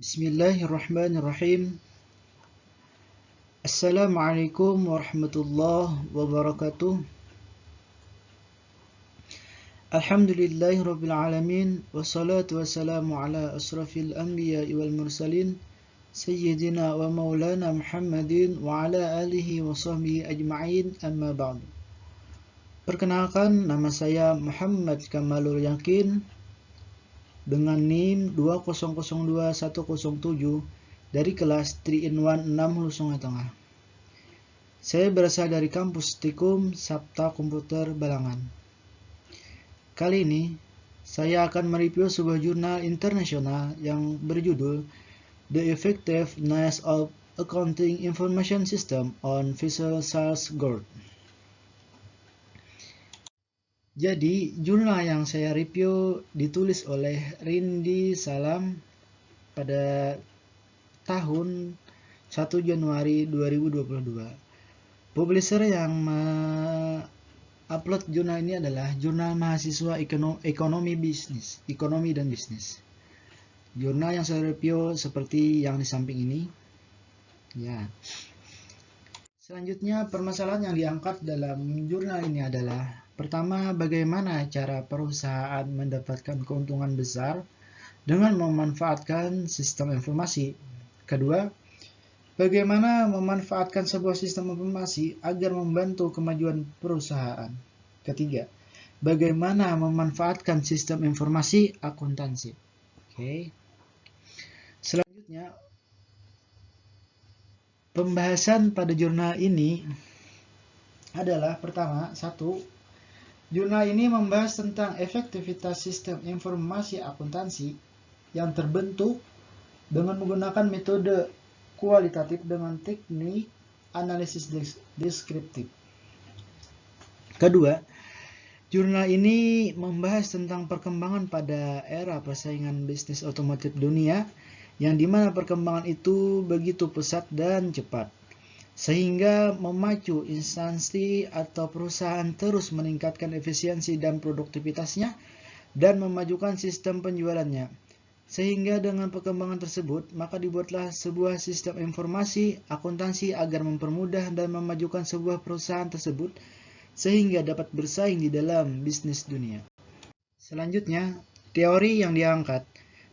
Bismillahirrahmanirrahim. Assalamualaikum warahmatullahi wabarakatuh. Alhamdulillahirabbil alamin wassalatu wassalamu ala asrafil anbiya'i wal mursalin sayyidina wa maulana Muhammadin wa ala alihi wa sahbihi ajma'in, amma ba'du. Perkenalkan, nama saya Muhammad Kamalul Yakin dengan NIM 2002107 dari kelas 3-in-1 6 Hulu Sungai Tengah. Saya berasal dari kampus Tikum Sabta Komputer Balangan. Kali ini saya akan mereview sebuah jurnal internasional yang berjudul The Effectiveness of Accounting Information System on Visual Sales Growth. Jadi, jurnal yang saya review ditulis oleh Rindi Salam pada tahun 1 Januari 2022. Publisher yang upload jurnal ini adalah Jurnal Mahasiswa Ekonomi dan Bisnis. Jurnal yang saya review seperti yang di samping ini. Ya. Selanjutnya, permasalahan yang diangkat dalam jurnal ini adalah: pertama, bagaimana cara perusahaan mendapatkan keuntungan besar dengan memanfaatkan sistem informasi. Kedua, bagaimana memanfaatkan sebuah sistem informasi agar membantu kemajuan perusahaan. Ketiga, bagaimana memanfaatkan sistem informasi akuntansi. Oke. Selanjutnya, pembahasan pada jurnal ini adalah: pertama, jurnal ini membahas tentang efektivitas sistem informasi akuntansi yang terbentuk dengan menggunakan metode kualitatif dengan teknik analisis deskriptif. Kedua, jurnal ini membahas tentang perkembangan pada era persaingan bisnis otomotif dunia, yang dimana perkembangan itu begitu pesat dan cepat, sehingga memacu instansi atau perusahaan terus meningkatkan efisiensi dan produktivitasnya dan memajukan sistem penjualannya. Sehingga dengan perkembangan tersebut, maka dibuatlah sebuah sistem informasi akuntansi agar mempermudah dan memajukan sebuah perusahaan tersebut sehingga dapat bersaing di dalam bisnis dunia. Selanjutnya, teori yang diangkat.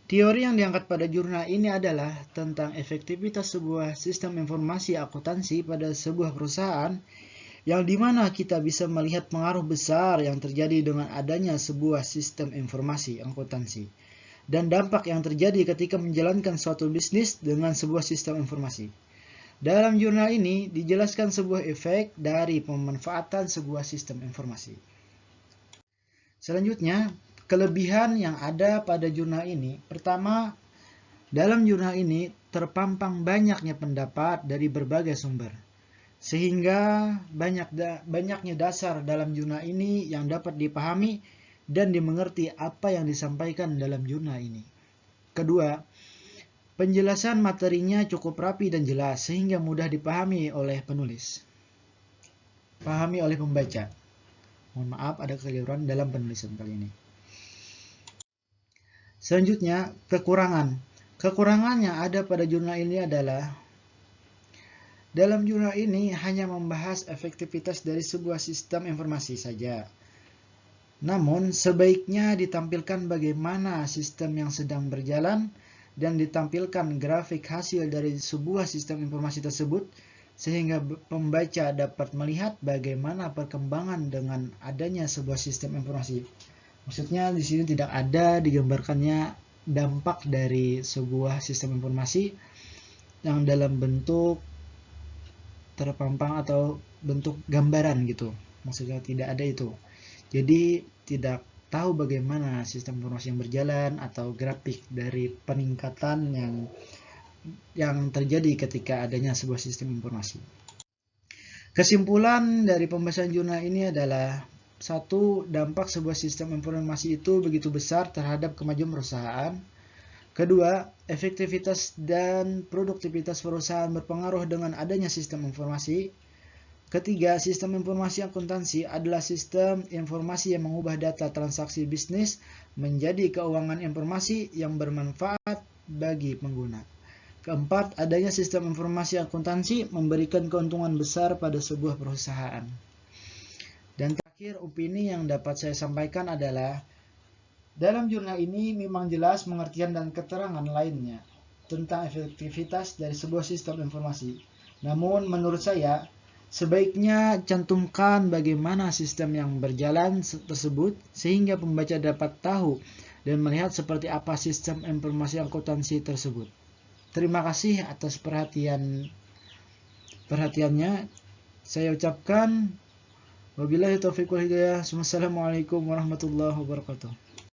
Teori yang diangkat pada jurnal ini adalah tentang efektivitas sebuah sistem informasi akuntansi pada sebuah perusahaan, yang dimana kita bisa melihat pengaruh besar yang terjadi dengan adanya sebuah sistem informasi akuntansi, dan dampak yang terjadi ketika menjalankan suatu bisnis dengan sebuah sistem informasi. Dalam jurnal ini dijelaskan sebuah efek dari pemanfaatan sebuah sistem informasi. Selanjutnya, kelebihan yang ada pada jurnal ini. Pertama, dalam jurnal ini terpampang banyaknya pendapat dari berbagai sumber, sehingga banyaknya dasar dalam jurnal ini yang dapat dipahami dan dimengerti apa yang disampaikan dalam jurnal ini. Kedua, penjelasan materinya cukup rapi dan jelas sehingga mudah dipahami oleh penulis. Pahami oleh pembaca. Mohon maaf ada kekeliruan dalam penulisan kali ini. Selanjutnya, kekurangan. Kekurangan yang ada pada jurnal ini adalah: dalam jurnal ini hanya membahas efektivitas dari sebuah sistem informasi saja. Namun, sebaiknya ditampilkan bagaimana sistem yang sedang berjalan dan ditampilkan grafik hasil dari sebuah sistem informasi tersebut sehingga pembaca dapat melihat bagaimana perkembangan dengan adanya sebuah sistem informasi. Maksudnya di sini tidak ada digambarkannya dampak dari sebuah sistem informasi yang dalam bentuk terpampang atau bentuk gambaran gitu. Maksudnya tidak ada itu. Jadi tidak tahu bagaimana sistem informasi yang berjalan atau grafik dari peningkatan yang terjadi ketika adanya sebuah sistem informasi. Kesimpulan dari pembahasan jurnal ini adalah: 1. Dampak sebuah sistem informasi itu begitu besar terhadap kemajuan perusahaan. Kedua, efektivitas dan produktivitas perusahaan berpengaruh dengan adanya sistem informasi. Ketiga, sistem informasi akuntansi adalah sistem informasi yang mengubah data transaksi bisnis menjadi keuangan informasi yang bermanfaat bagi pengguna. Keempat, adanya sistem informasi akuntansi memberikan keuntungan besar pada sebuah perusahaan. Dan terakhir, opini yang dapat saya sampaikan adalah, dalam jurnal ini memang jelas pengertian dan keterangan lainnya tentang efektivitas dari sebuah sistem informasi. Namun menurut saya, sebaiknya cantumkan bagaimana sistem yang berjalan tersebut sehingga pembaca dapat tahu dan melihat seperti apa sistem informasi akuntansi tersebut. Terima kasih atas perhatiannya. Saya ucapkan wabillahi taufiq wal hidayah. Wassalamualaikum warahmatullahi wabarakatuh.